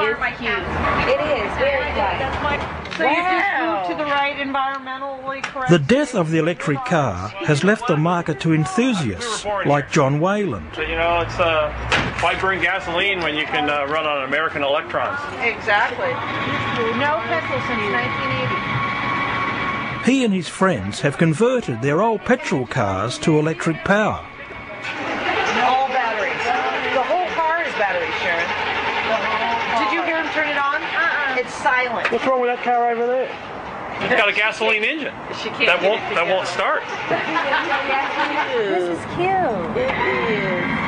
is cute. It is very quiet. So you just moved to the right environmentally correct. The death of the electric car has left the market to enthusiasts like John Wayland. So, you know, it's why burn gasoline when you can run on American electrons? Exactly. No petrol since 1980. He and his friends have converted their old petrol cars to electric power. All batteries. The whole car is batteries, Sharon. Did you hear him turn it on? It's silent. What's wrong with that car over there? It's got a gasoline engine. She can't that won't start. This is cute. It is.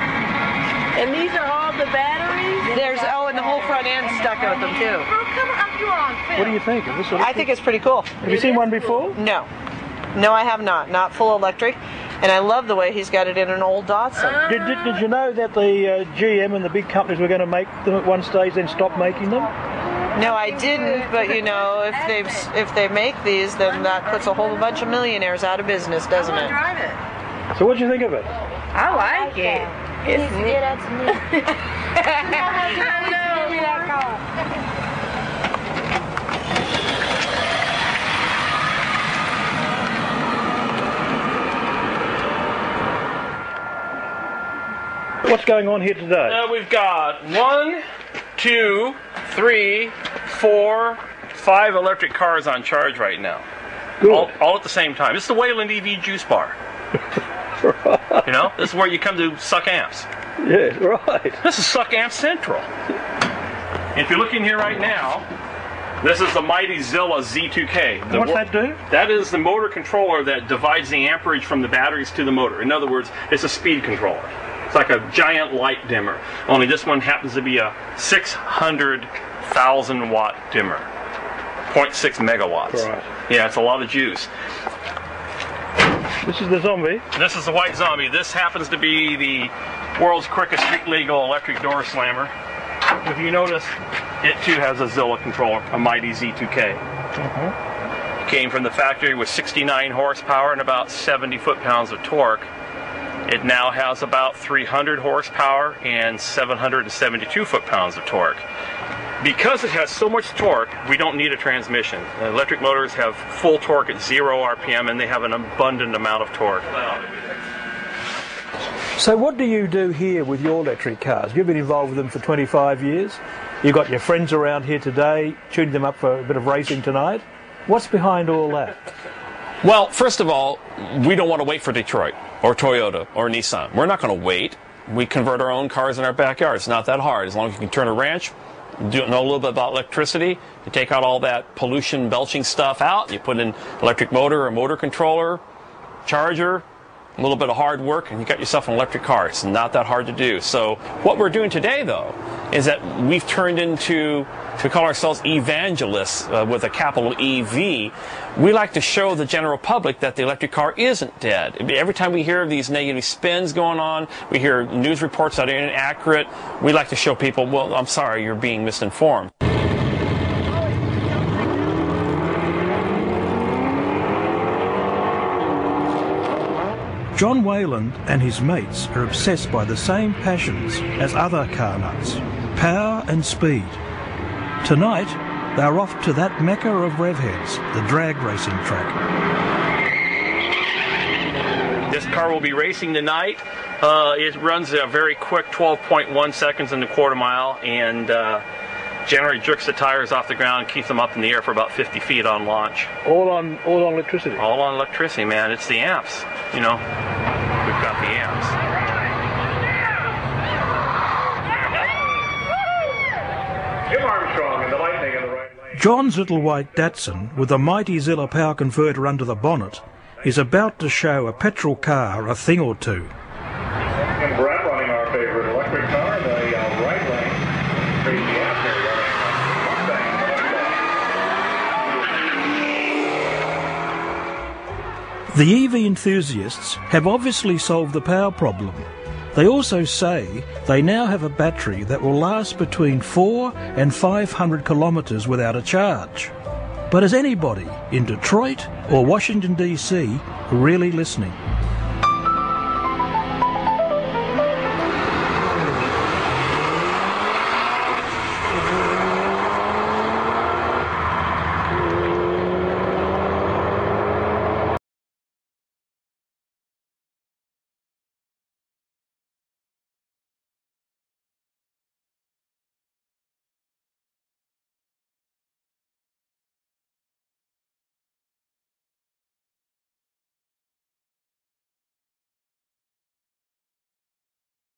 And these are all the batteries? There's and the whole front end stuck with them too. Oh, come on, you are on film. What do you think? Is this I think it's pretty cool. Have you seen one before? No, I have not. Not full electric, and I love the way he's got it in an old Datsun. Did you know that the GM and the big companies were going to make them at one stage, then stop making them? No, I didn't. But you know, if they make these, then that puts a whole bunch of millionaires out of business, doesn't it? Drive it. So what do you think of it? I like it. It's get that to me. What's going on here today? We've got 1, 2, 3, 4, 5 electric cars on charge right now. Good. All at the same time. This is the Wayland EV Juice Bar. Right. You know, this is where you come to suck amps. Yeah, right. This is Suck Amp Central. If you look in here right now, this is the Mighty Zilla Z2K. What's that do? That is the motor controller that divides the amperage from the batteries to the motor. In other words, it's a speed controller. It's like a giant light dimmer. Only this one happens to be a 600,000 watt dimmer. 0.6 megawatts. Right. Yeah, it's a lot of juice. This is the Zombie. This is the White Zombie. This happens to be the world's quickest street legal electric door slammer. If you notice, it too has a Zilla controller, a Mighty Z2K. Came from the factory with 69 horsepower and about 70 foot-pounds of torque. It now has about 300 horsepower and 772 foot-pounds of torque. Because it has so much torque, we don't need a transmission. Electric motors have full torque at 0 RPM, and they have an abundant amount of torque. So what do you do here with your electric cars? You've been involved with them for 25 years. You've got your friends around here today, tuned them up for a bit of racing tonight. What's behind all that? Well, first of all, we don't want to wait for Detroit or Toyota or Nissan. We're not going to wait. We convert our own cars in our backyard. It's not that hard. As long as you can turn a wrench, know a little bit about electricity, you take out all that pollution belching stuff out, you put in electric motor or motor controller, charger, a little bit of hard work, and you got yourself an electric car. It's not that hard to do. So what we're doing today, though, is that we've turned into, to call ourselves evangelists with a capital EV. We like to show the general public that the electric car isn't dead. Every time we hear of these negative spins going on, we hear news reports that are inaccurate, we like to show people, well, I'm sorry, you're being misinformed. John Wayland and his mates are obsessed by the same passions as other car nuts, power and speed. Tonight, they're off to that mecca of revheads, the drag racing track. This car will be racing tonight. It runs a very quick 12.1 seconds in the quarter mile, and generally jerks the tires off the ground and keeps them up in the air for about 50 feet on launch. All on electricity? All on electricity, man. It's the amps, you know. We've got the amps. Jim Armstrong and the Lightning in the right lane. John's little white Datsun, with a Mighty Zilla power converter under the bonnet, is about to show a petrol car a thing or two. And Brett running our favorite electric car in the right lane. Crazy Asher running The EV enthusiasts have obviously solved the power problem. They also say they now have a battery that will last between 400 and 500 kilometres without a charge. But is anybody in Detroit or Washington DC really listening?